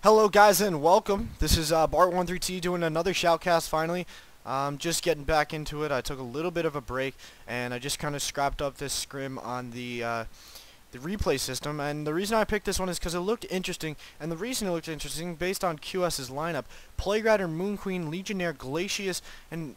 Hello guys and welcome. This is Bart13T doing another shoutcast finally. Just getting back into it. I took a little bit of a break and I just kind of scrapped up this scrim on the replay system, and the reason I picked this one is because it looked interesting, and the reason it looked interesting based on QS's lineup: Plague-Rider, Moon Queen, Legionnaire, Glacius, and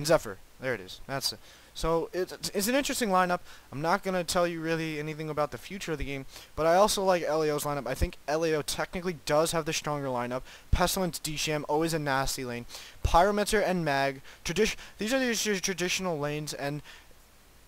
Zephyr. There it is. That's it. So it's an interesting lineup. I'm not going to tell you really anything about the future of the game, but I also like LAO's lineup. I think LAO technically does have the stronger lineup. Pestilence, D-Sham, always a nasty lane. Pyromancer and Mag. These are your traditional lanes, and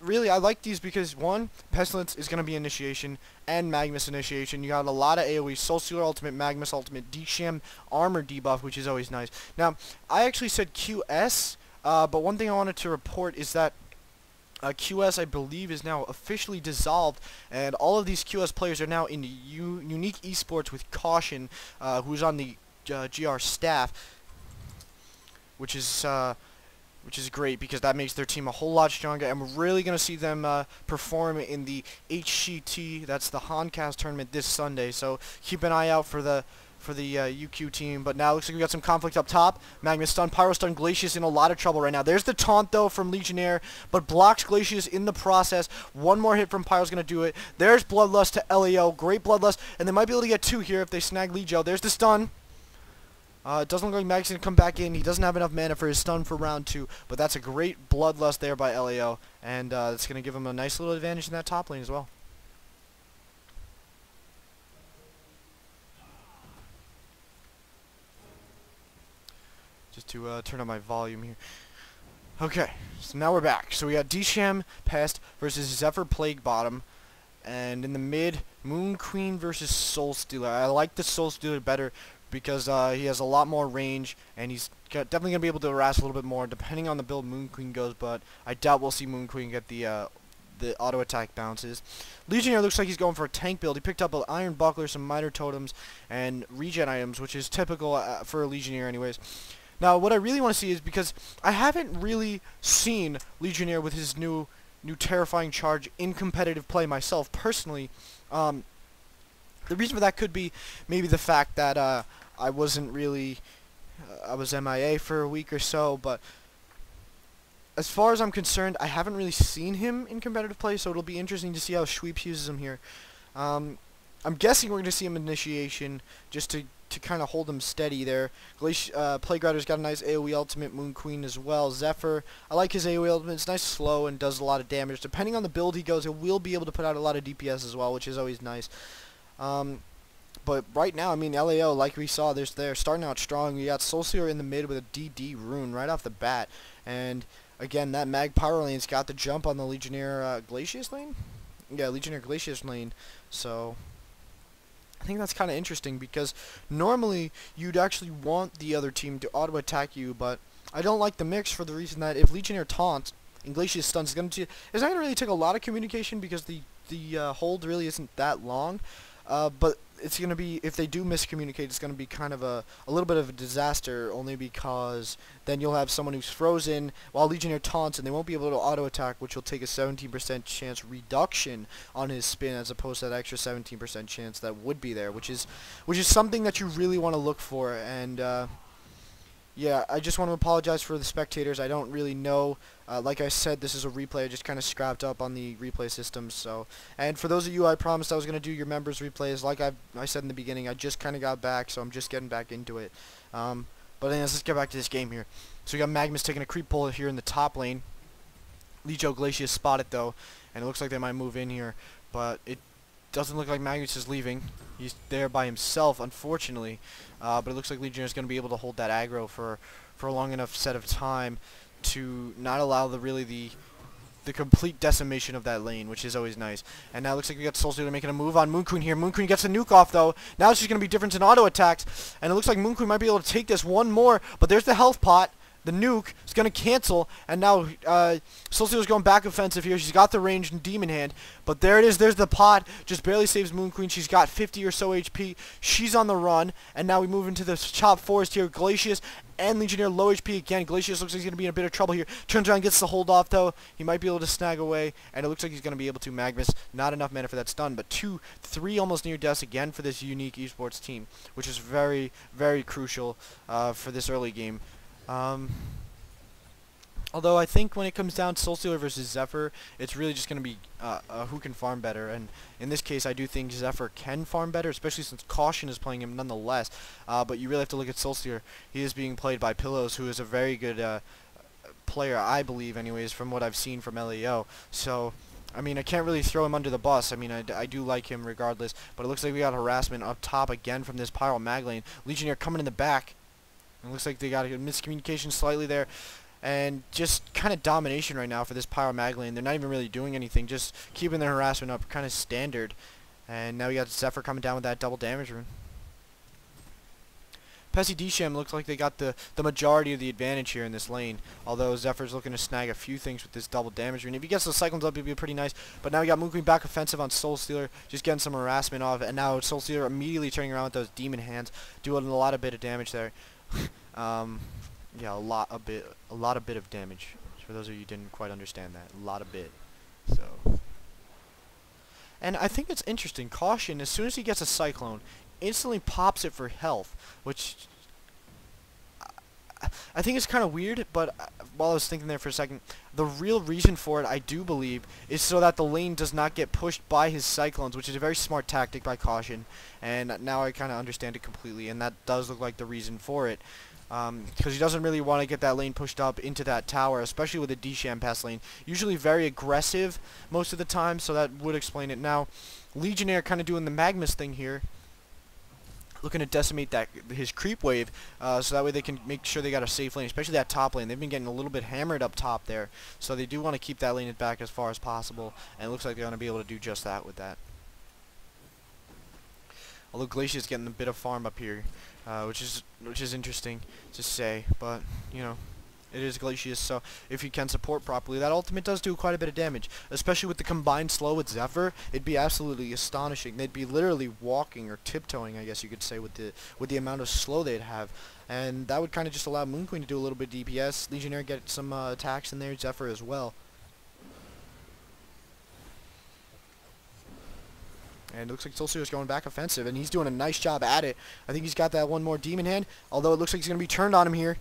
really I like these because, one, Pestilence is going to be initiation and Magmus initiation. You got a lot of AoE, Soul Stealer ultimate, Magmus ultimate, D-Sham armor debuff, which is always nice. Now, I actually said QS, but one thing I wanted to report is that QS, I believe, is now officially dissolved, and all of these QS players are now in Unique Esports with Caution, who's on the GR staff, which is great because that makes their team a whole lot stronger, and we're really going to see them perform in the HCT, that's the HoNcast tournament, this Sunday. So keep an eye out for the UQ team. But now it looks like we got some conflict up top. Magmus stun, Pyro stun, Glacius in a lot of trouble right now. There's the taunt though from Legionnaire, but blocks Glacius in the process. One more hit from Pyro's gonna do it. There's Bloodlust to LAO, great Bloodlust, and they might be able to get two here if they snag Legio. There's the stun. It doesn't look like Mag's gonna come back in. He doesn't have enough mana for his stun for round 2, but that's a great Bloodlust there by LAO, and it's gonna give him a nice little advantage in that top lane as well. Just to turn on my volume here. Okay, so now we're back. So we got D-Sham Pest versus Zephyr Plague bottom, and in the mid, Moon Queen versus Soul Stealer. I like the Soul Stealer better because he has a lot more range, and he's definitely gonna be able to harass a little bit more depending on the build Moon Queen goes. But I doubt we'll see Moon Queen get the auto attack bounces. Legionnaire looks like he's going for a tank build. He picked up an Iron Buckler, some Miter Totems, and regen items, which is typical for a Legionnaire anyways. Now, what I really want to see is, because I haven't really seen Legionnaire with his new terrifying charge in competitive play myself, personally. The reason for that could be maybe the fact that I wasn't really, I was MIA for a week or so, but as far as I'm concerned, I haven't really seen him in competitive play, so it'll be interesting to see how Sweeps uses him here. I'm guessing we're going to see him in initiation, just to kind of hold him steady there. Plague-Rider's got a nice AoE ultimate, Moon Queen as well. Zephyr, I like his AoE ultimate. It's nice, slow, and does a lot of damage. Depending on the build he goes, he will be able to put out a lot of DPS as well, which is always nice. But right now, I mean, LAO, like we saw, they're starting out strong. We got Soul Stealer in the mid with a DD rune right off the bat. And again, that Mag Pyro lane's got the jump on the Legionnaire Glacius lane? Yeah, Legionnaire Glacius lane. So I think that's kind of interesting, because normally you'd actually want the other team to auto attack you, but I don't like the mix for the reason that if Legionnaire taunts and Glacius stuns, it's not going to really take a lot of communication because the hold really isn't that long, but it's going to be, if they do miscommunicate, it's going to be kind of a little bit of a disaster, only because then you'll have someone who's frozen while Legionnaire taunts, and they won't be able to auto attack, which will take a 17% chance reduction on his spin, as opposed to that extra 17% chance that would be there, which is something that you really want to look for. And yeah, I just want to apologize for the spectators. I don't really know. Like I said, this is a replay. I just kind of scrapped up on the replay system. So, and for those of you, I promised I was going to do your members replays. Like I said in the beginning, I just kind of got back, so I'm just getting back into it. But anyways, let's get back to this game here. So we got Magmus taking a creep pull here in the top lane. Legio Glacius spotted though, and it looks like they might move in here, but it doesn't look like Magmus is leaving. He's there by himself, unfortunately. But it looks like Legionnaire is going to be able to hold that aggro for a long enough set of time to not allow the complete decimation of that lane, which is always nice. And now it looks like we got Soul Stealer making a move on Moon Queen here. Moon Queen gets a nuke off though. Now it's just going to be difference in auto attacks, and it looks like Moon Queen might be able to take this one more. But there's the health pot. the nuke is going to cancel, and now Soul Stealer's going back offensive here. She's got the range and Demon Hand, but there it is. There's the pot. Just barely saves Moon Queen. She's got 50 or so HP. She's on the run, and now we move into the Chop Forest here. Glacius and Legionnaire low HP again. Glacius looks like he's going to be in a bit of trouble here. Turns around, gets the hold off, though. He might be able to snag away, and it looks like he's going to be able to. Magnus, not enough mana for that stun, but 2, 3 almost near deaths again for this unique esports team, which is very, very crucial for this early game. Although I think when it comes down to Soul Stealer versus Zephyr, it's really just going to be who can farm better. And in this case, I do think Zephyr can farm better, especially since Caution is playing him nonetheless. But you really have to look at Soul Stealer. He is being played by Pillows, who is a very good player, I believe, anyways, from what I've seen from LAO. So, I mean, I can't really throw him under the bus. I mean, I do like him regardless. But it looks like we got harassment up top again from this Pyro Mag lane. Legionnaire coming in the back. It looks like they got a miscommunication slightly there. And just kind of domination right now for this Pyro Mag lane. They're not even really doing anything, just keeping their harassment up, kind of standard. And now we got Zephyr coming down with that double damage rune. Pessy Disham looks like they got the majority of the advantage here in this lane. Although Zephyr's looking to snag a few things with this double damage rune. If he gets the Cyclones up, it'd be pretty nice. But now we got Moon Queen back offensive on Soul Stealer, just getting some harassment off. And now Soul Stealer immediately turning around with those Demon Hands, doing a lot of bit of damage there. Yeah, a lot of bit of damage. For those of you who didn't quite understand that, a lot of bit. So, and I think it's interesting. Caution, as soon as he gets a Cyclone, instantly pops it for health, which I think is kind of weird. But while I was thinking there for a second, the real reason for it, I do believe, is so that the lane does not get pushed by his Cyclones, which is a very smart tactic by Caution. And now I kind of understand it completely, and that does look like the reason for it. Because he doesn't really want to get that lane pushed up into that tower, especially with a Disham pass lane. Usually very aggressive most of the time, so that would explain it. Now, Legionnaire kind of doing the Magnus thing here, looking to decimate his creep wave, so that way they can make sure they got a safe lane, especially that top lane. They've been getting a little bit hammered up top there, so they do want to keep that lane back as far as possible, and it looks like they're going to be able to do just that with that. Although Glacier's getting a bit of farm up here, which is interesting to say, but you know, it is Glacius, so if he can support properly, that ultimate does do quite a bit of damage, especially with the combined slow with Zephyr. It'd be absolutely astonishing. They'd be literally walking or tiptoeing, I guess you could say, with the amount of slow they'd have, and that would kind of just allow Moon Queen to do a little bit of DPS. Legionnaire get some attacks in there, Zephyr as well. And it looks like Soul Stealer's going back offensive, and he's doing a nice job at it. I think he's got that one more Demon Hand, although it looks like he's going to be turned on him here.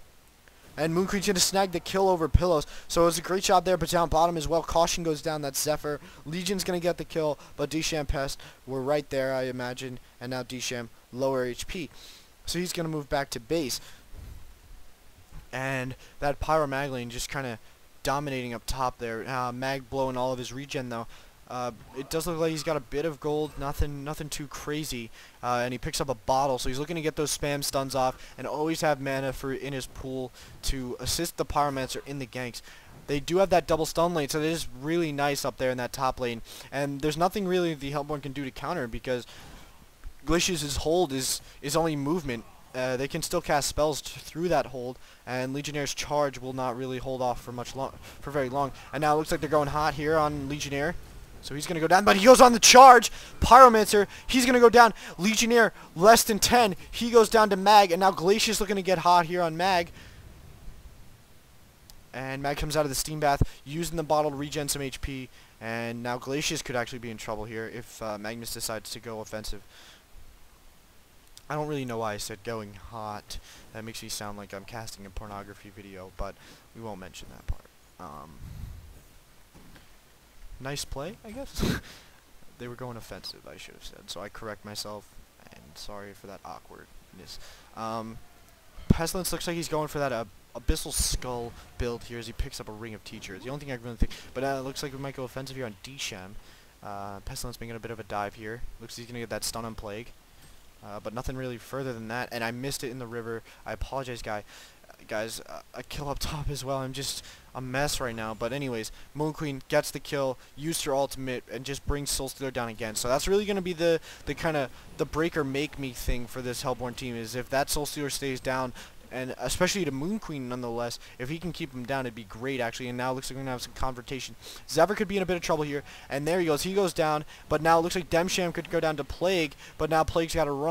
And Moon Queen's going to snag the kill over Pillows. So it was a great job there, but down bottom as well. Caution goes down, that's Zephyr. Legion's going to get the kill, but Disham Pest were right there, I imagine. And now Disham lower HP. So he's going to move back to base. And that Pyro Mag lane just kind of dominating up top there. Mag blowing all of his regen, though. It does look like he's got a bit of gold, nothing too crazy, and he picks up a bottle, so he's looking to get those spam stuns off and always have mana in his pool to assist the Pyromancer in the ganks. They do have that double stun lane, so it is really nice up there in that top lane, and there's nothing really the Hellborn can do to counter because Glacius' hold is only movement. They can still cast spells through that hold, and Legionnaire's charge will not really hold off for very long. And now it looks like they're going hot here on Legionnaire. So he's going to go down, but he goes on the charge. Pyromancer, he's going to go down. Legionnaire, less than 10. He goes down to Mag, and now Glacius looking to get hot here on Mag. And Mag comes out of the steam bath, using the bottle to regen some HP. And now Glacius could actually be in trouble here if Magnus decides to go offensive. I don't really know why I said going hot. That makes me sound like I'm casting a pornography video, but we won't mention that part. Nice play, I guess. They were going offensive, I should have said. So I correct myself, and sorry for that awkwardness. Pestilence looks like he's going for that Abyssal Skull build here as he picks up a Ring of Teachers. The only thing I can really think, but it looks like we might go offensive here on Disham. Pestilence making a bit of a dive here. Looks like he's going to get that stun on Plague. But nothing really further than that, and I missed it in the river. I apologize, guys. A kill up top as well. I'm just a mess right now. But anyways, Moon Queen gets the kill, used her ultimate, and just brings Soul Stealer down again. So that's really going to be the kind of the break or make me thing for this Hellborn team, is if that Soul Stealer stays down and especially to Moon Queen nonetheless. If he can keep him down, it'd be great actually. And now it looks like we're gonna have some confrontation. Zephyr could be in a bit of trouble here, and there he goes. He goes down, but now it looks like Demsham could go down to Plague, but now Plague's got to run.